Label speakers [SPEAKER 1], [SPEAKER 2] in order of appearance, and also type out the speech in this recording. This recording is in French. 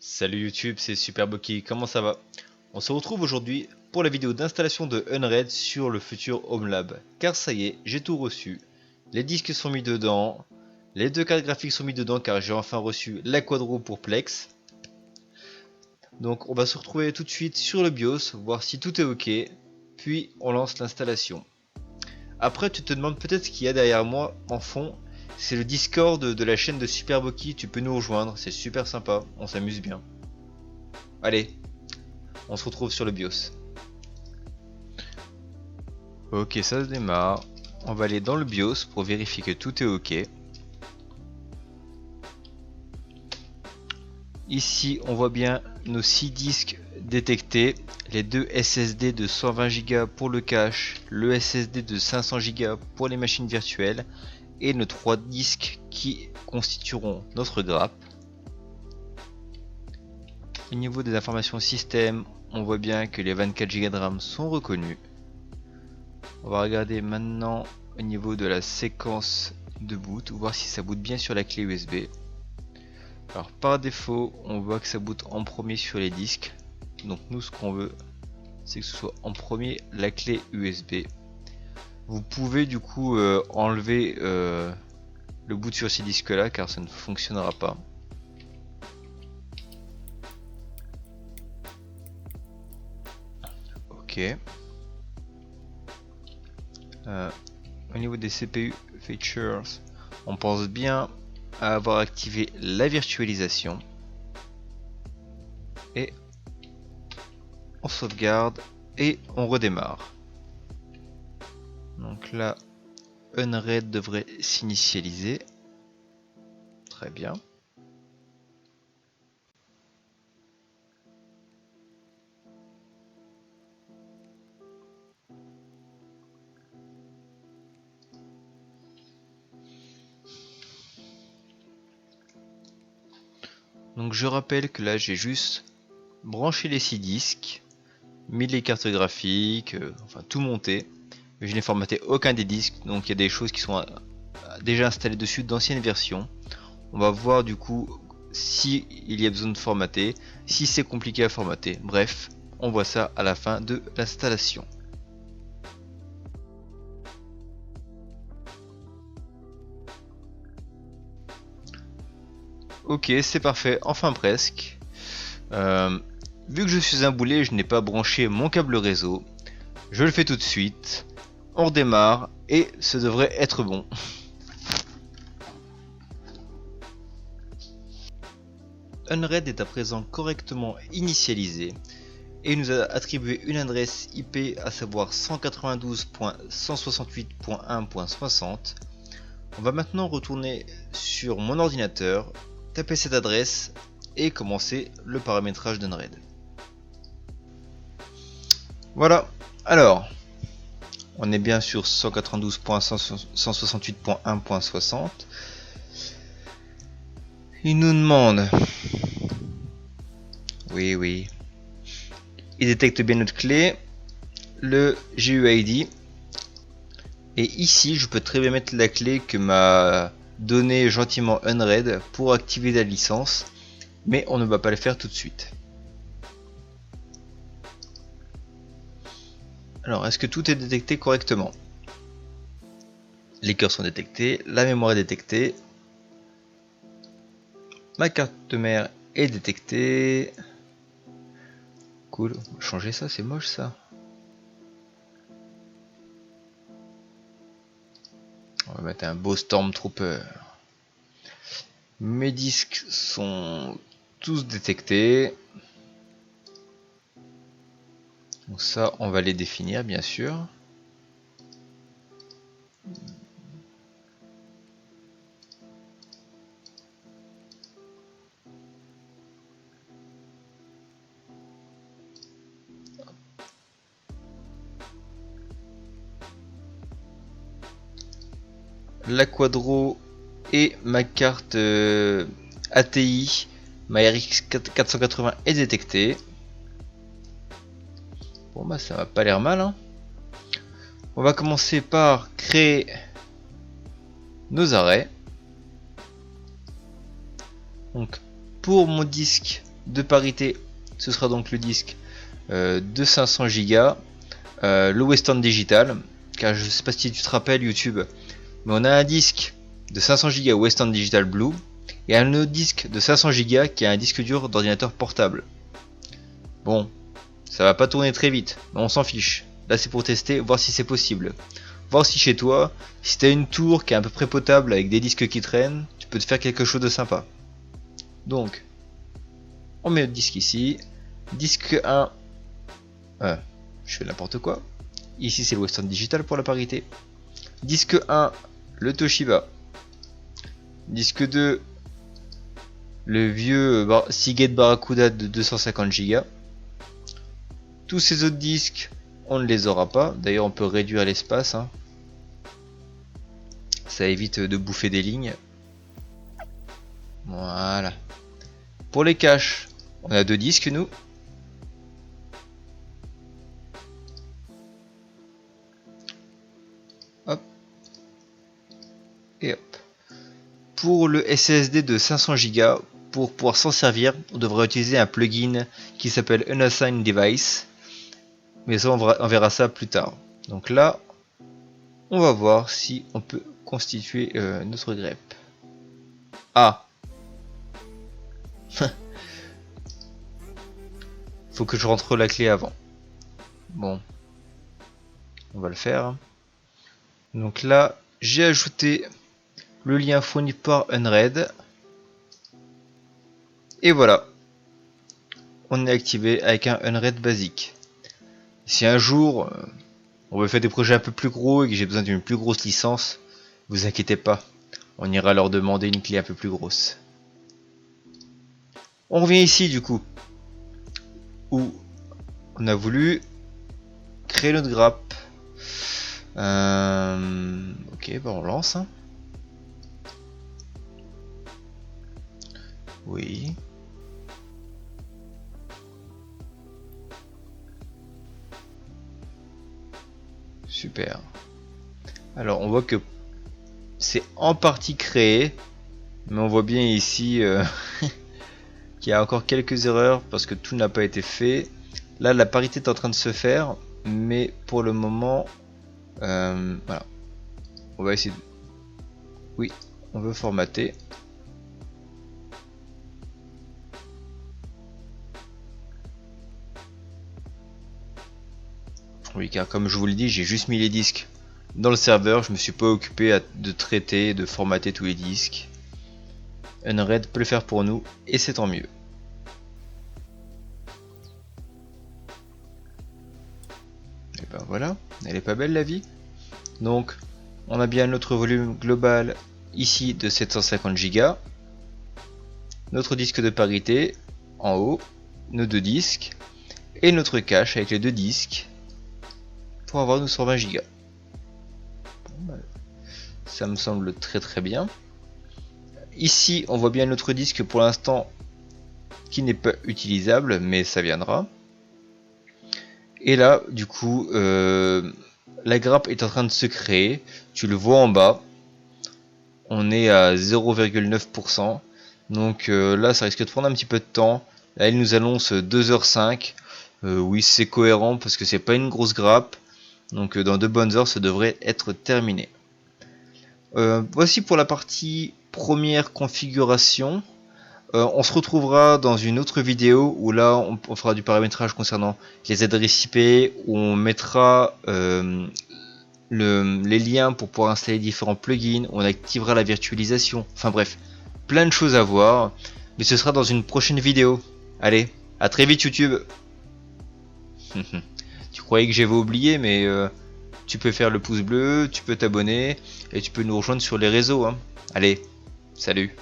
[SPEAKER 1] Salut YouTube, c'est Superboki, comment ça va? On se retrouve aujourd'hui pour la vidéo d'installation de Unread sur le futur Home Lab. Car ça y est, j'ai tout reçu. Les disques sont mis dedans, les deux cartes graphiques sont mis dedans car j'ai enfin reçu la Quadro pour Plex. Donc on va se retrouver tout de suite sur le BIOS, voir si tout est ok, puis on lance l'installation. Après tu te demandes peut-être ce qu'il y a derrière moi en fond, c'est le Discord de la chaîne de Superboki, tu peux nous rejoindre, c'est super sympa, on s'amuse bien. Allez, on se retrouve sur le BIOS. Ok, ça se démarre. On va aller dans le BIOS pour vérifier que tout est ok. Ici, on voit bien nos 6 disques détectés. Les deux SSD de 120 Go pour le cache, le SSD de 500 Go pour les machines virtuelles et nos 3 disques qui constitueront notre grappe. Au niveau des informations système, on voit bien que les 24 Go de RAM sont reconnus. On va regarder maintenant au niveau de la séquence de boot, voir si ça boot bien sur la clé USB. Alors par défaut, on voit que ça boot en premier sur les disques. Donc nous ce qu'on veut, c'est que ce soit en premier la clé USB. Vous pouvez du coup enlever le boot sur ces disques là car ça ne fonctionnera pas. Ok. Au niveau des CPU features, on pense bien à avoir activé la virtualisation et on sauvegarde et on redémarre. Donc là, Unread devrait s'initialiser. Très bien. Donc je rappelle que là j'ai juste branché les 6 disques, mis les cartes graphiques, enfin tout monté. Mais je n'ai formaté aucun des disques, donc il y a des choses qui sont déjà installées dessus d'anciennes versions. On va voir du coup si il y a besoin de formater, si c'est compliqué à formater. Bref, on voit ça à la fin de l'installation. Ok, c'est parfait, enfin presque. Vu que je suis un boulet, je n'ai pas branché mon câble réseau. Je le fais tout de suite. On redémarre et ce devrait être bon. Unread est à présent correctement initialisé et nous a attribué une adresse IP à savoir 192.168.1.60. On va maintenant retourner sur mon ordinateur, taper cette adresse et commencer le paramétrage d'Unread. Voilà, alors on est bien sur 192.168.1.60. Il nous demande, oui, il détecte bien notre clé, le GUID, et ici je peux très bien mettre la clé que m'a donné gentiment Unread pour activer la licence, mais on ne va pas le faire tout de suite. Alors, est-ce que tout est détecté correctement? Les cœurs sont détectés, la mémoire est détectée, ma carte mère est détectée. Cool, on va changer ça, c'est moche ça. On va mettre un beau Stormtrooper. Mes disques sont tous détectés. Donc ça, on va les définir bien sûr. La Quadro et ma carte ATI, ma RX 480 est détectée. Bon bah ça va pas l'air mal hein. On va commencer par créer nos arrêts. Donc pour mon disque de parité, ce sera donc le disque de 500 Go, le Western Digital, car je sais pas si tu te rappelles YouTube, mais on a un disque de 500 Go Western Digital Blue et un autre disque de 500 Go qui est un disque dur d'ordinateur portable. Bon, ça va pas tourner très vite, mais on s'en fiche. Là c'est pour tester, voir si c'est possible. Voir si chez toi, si t'as une tour qui est à peu près potable avec des disques qui traînent, tu peux te faire quelque chose de sympa. Donc, on met le disque ici. Disque 1, je fais n'importe quoi. Ici c'est le Western Digital pour la parité. Disque 1, le Toshiba. Disque 2, le vieux Seagate Barracuda de 250 Go. Tous ces autres disques, on ne les aura pas. D'ailleurs, on peut réduire l'espace. Hein. Ça évite de bouffer des lignes. Voilà. Pour les caches, on a 2 disques, nous. Hop. Et hop. Pour le SSD de 500 Go, pour pouvoir s'en servir, on devrait utiliser un plugin qui s'appelle Unassigned Device. Mais ça, on verra ça plus tard. Donc là, on va voir si on peut constituer notre grep. Ah. Faut que je rentre la clé avant. Bon. On va le faire. Donc là, j'ai ajouté le lien fourni par Unread. Et voilà. On est activé avec un Unread basique. Si un jour on veut faire des projets un peu plus gros et que j'ai besoin d'une plus grosse licence, vous inquiétez pas, on ira leur demander une clé un peu plus grosse. On revient ici du coup, où on a voulu créer notre grappe. Ok, bah on lance. Hein. Oui. Super. Alors on voit que c'est en partie créé, mais on voit bien ici qu'il y a encore quelques erreurs parce que tout n'a pas été fait. Là la parité est en train de se faire, mais pour le moment, voilà. On va essayer de... Oui, on veut formater. Oui, car comme je vous le dis, j'ai juste mis les disques dans le serveur, je me suis pas occupé de traiter, de formater tous les disques. Unread peut le faire pour nous et c'est tant mieux. Et ben voilà, elle est pas belle la vie. Donc on a bien notre volume global ici de 750 Go, notre disque de parité en haut, nos 2 disques et notre cache avec les 2 disques pour avoir nos 120 Go. Ça me semble très bien. Ici on voit bien notre disque pour l'instant qui n'est pas utilisable, mais ça viendra. Et là du coup la grappe est en train de se créer, tu le vois en bas, on est à 0,9%, donc là ça risque de prendre un petit peu de temps. Là il nous annonce 2h05, oui c'est cohérent parce que c'est pas une grosse grappe, donc dans 2 bonnes heures ça devrait être terminé. Voici pour la partie première configuration. On se retrouvera dans une autre vidéo où là on fera du paramétrage concernant les adresses IP, où on mettra les liens pour pouvoir installer différents plugins, on activera la virtualisation, enfin bref, plein de choses à voir, mais ce sera dans une prochaine vidéo. Allez, à très vite YouTube. Tu croyais que j'avais oublié, mais tu peux faire le pouce bleu, tu peux t'abonner et tu peux nous rejoindre sur les réseaux. Hein. Allez, salut.